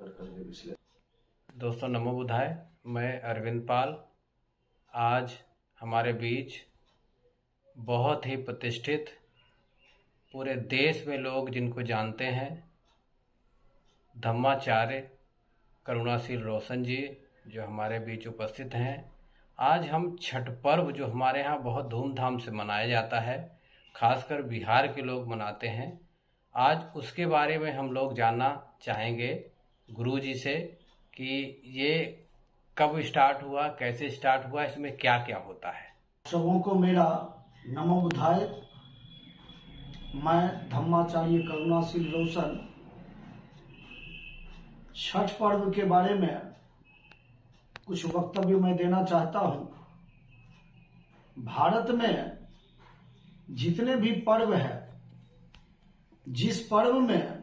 करके विश्लेषण। दोस्तों नमो बुधाय, मैं अरविंद पाल। आज हमारे बीच बहुत ही प्रतिष्ठित, पूरे देश में लोग जिनको जानते हैं, धम्माचार्य करुणाशील रोशन जी जो हमारे बीच उपस्थित हैं। आज हम छठ पर्व जो हमारे यहाँ बहुत धूमधाम से मनाया जाता है, खासकर बिहार के लोग मनाते हैं, आज उसके बारे में हम लोग जानना चाहेंगे गुरु जी से कि ये कब स्टार्ट हुआ, कैसे स्टार्ट हुआ, इसमें क्या क्या होता है। सबों को मेरा नमो बुधाय। मैं धम्माचार्य करुणाशील रोशन छठ पर्व के बारे में कुछ वक्तव्य मैं देना चाहता हूं। भारत में जितने भी पर्व है, जिस पर्व में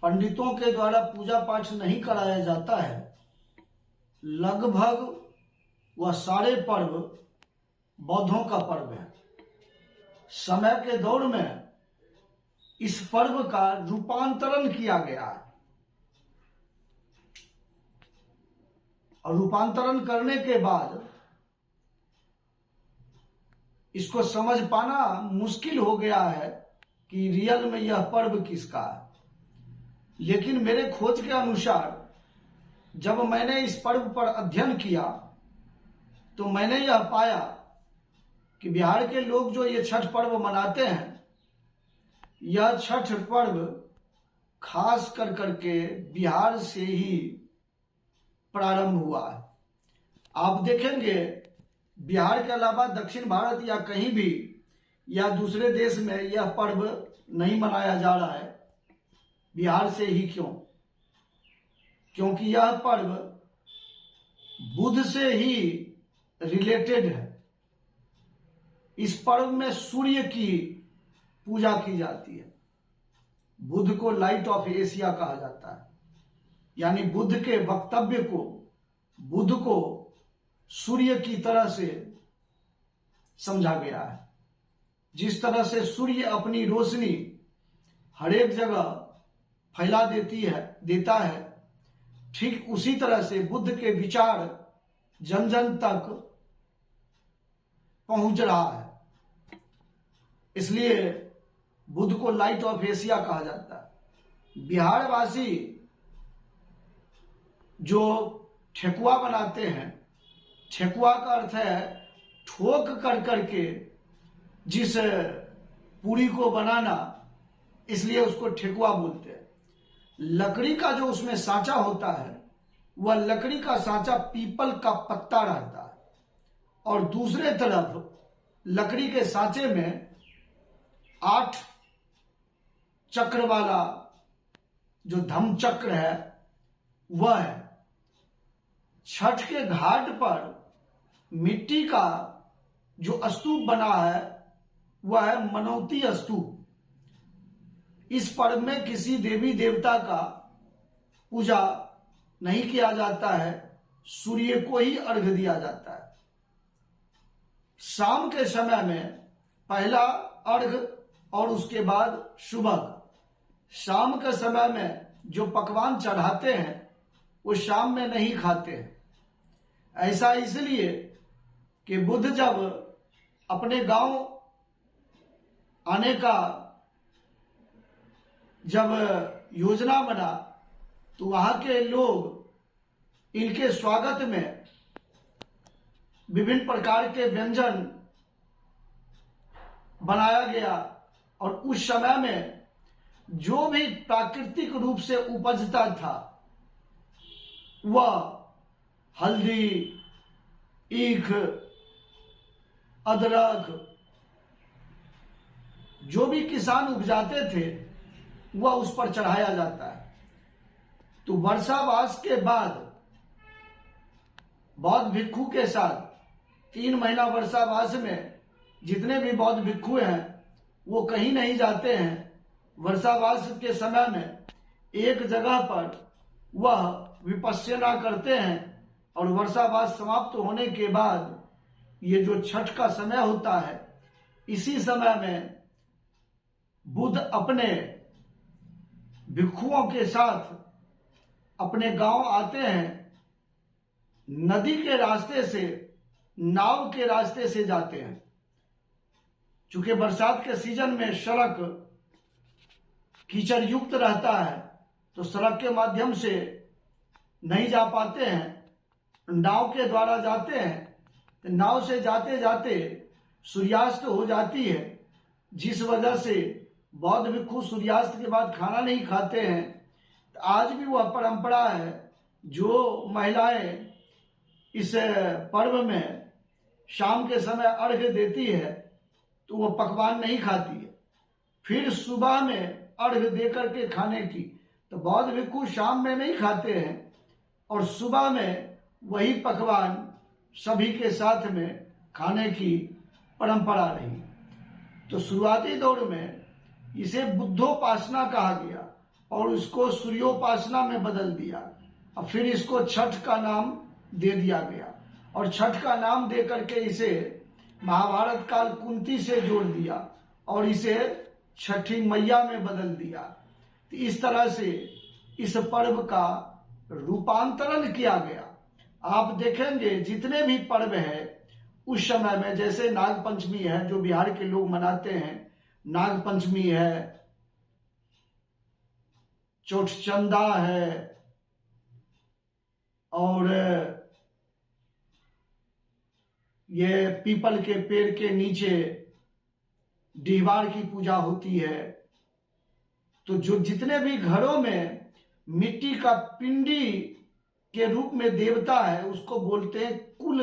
पंडितों के द्वारा पूजा पाठ नहीं कराया जाता है, लगभग वह सारे पर्व बौद्धों का पर्व है। समय के दौर में इस पर्व का रूपांतरण किया गया है और रूपांतरण करने के बाद इसको समझ पाना मुश्किल हो गया है कि रियल में यह पर्व किसका है। लेकिन मेरे खोज के अनुसार जब मैंने इस पर्व पर अध्ययन किया तो मैंने यह पाया कि बिहार के लोग जो ये छठ पर्व मनाते हैं, यह छठ पर्व खास कर करके बिहार से ही प्रारंभ हुआ है। आप देखेंगे बिहार के अलावा दक्षिण भारत या कहीं भी या दूसरे देश में यह पर्व नहीं मनाया जा रहा है। बिहार से ही क्यों? क्योंकि यह पर्व बुध से ही रिलेटेड है। इस पर्व में सूर्य की पूजा की जाती है। बुध को लाइट ऑफ एशिया कहा जाता है, यानी बुध के वक्तव्य को, बुध को सूर्य की तरह से समझा गया है। जिस तरह से सूर्य अपनी रोशनी हर एक जगह फैला देता है, ठीक उसी तरह से बुद्ध के विचार जन जन तक पहुंच रहा है। इसलिए बुद्ध को लाइट ऑफ एशिया कहा जाता है। बिहार वासी जो ठेकुआ बनाते हैं, ठेकुआ का अर्थ है ठोक कर करके जिस पूरी को बनाना, इसलिए उसको ठेकुआ बोलते हैं। लकड़ी का जो उसमें सांचा होता है, वह लकड़ी का सांचा पीपल का पत्ता रहता है और दूसरे तरफ लकड़ी के सांचे में 8 चक्र वाला जो धम्म चक्र है वह है। छठ के घाट पर मिट्टी का जो स्तूप बना है वह है मनौती स्तूप। इस पर्व में किसी देवी देवता का पूजा नहीं किया जाता है, सूर्य को ही अर्घ्य दिया जाता है। शाम के समय में पहला अर्घ्य और उसके बाद सुबह। शाम के समय में जो पकवान चढ़ाते हैं वो शाम में नहीं खाते हैं। ऐसा इसलिए कि बुद्ध जब अपने गांव आने का जब योजना बना तो वहां के लोग इनके स्वागत में विभिन्न प्रकार के व्यंजन बनाया गया और उस समय में जो भी प्राकृतिक रूप से उपजता था वह हल्दी, ईख, अदरक, जो भी किसान उपजाते थे वह उस पर चढ़ाया जाता है। तो वर्षावास के बाद बौद्ध भिक्षु के साथ 3 महीना वर्षावास में जितने भी बौद्ध भिक्षु हैं वो कहीं नहीं जाते हैं। वर्षावास के समय में एक जगह पर वह विपश्यना करते हैं और वर्षावास समाप्त होने के बाद ये जो छठ का समय होता है, इसी समय में बुद्ध अपने भिक्षुओं के साथ अपने गांव आते हैं, नदी के रास्ते से, नाव के रास्ते से जाते हैं। चूंकि बरसात के सीजन में सड़क कीचड़ युक्त रहता है, तो सड़क के माध्यम से नहीं जा पाते हैं, नाव के द्वारा जाते हैं। तो नाव से जाते जाते सूर्यास्त हो जाती है, जिस वजह से बौद्ध भिक्षु सूर्यास्त के बाद खाना नहीं खाते हैं। तो आज भी वह परंपरा है, जो महिलाएं इस पर्व में शाम के समय अर्घ्य देती है तो वह पकवान नहीं खाती है। फिर सुबह में अर्घ्य दे करके खाने की, तो बौद्ध भिक्षु शाम में नहीं खाते हैं और सुबह में वही पकवान सभी के साथ में खाने की परंपरा रही। तो शुरुआती दौर में इसे बुद्धोपासना कहा गया और उसको सूर्योपासना में बदल दिया, और फिर इसको छठ का नाम दे दिया गया और छठ का नाम दे करके इसे महाभारत काल कुंती से जोड़ दिया और इसे छठी मैया में बदल दिया। तो इस तरह से इस पर्व का रूपांतरण किया गया। आप देखेंगे जितने भी पर्व है उस समय में, जैसे नाग पंचमी है जो बिहार के लोग मनाते हैं, नाग पंचमी है, चौठचंदा है, और ये पीपल के पेड़ के नीचे डीहवार की पूजा होती है। तो जो जितने भी घरों में मिट्टी का पिंडी के रूप में देवता है उसको बोलते हैं कुल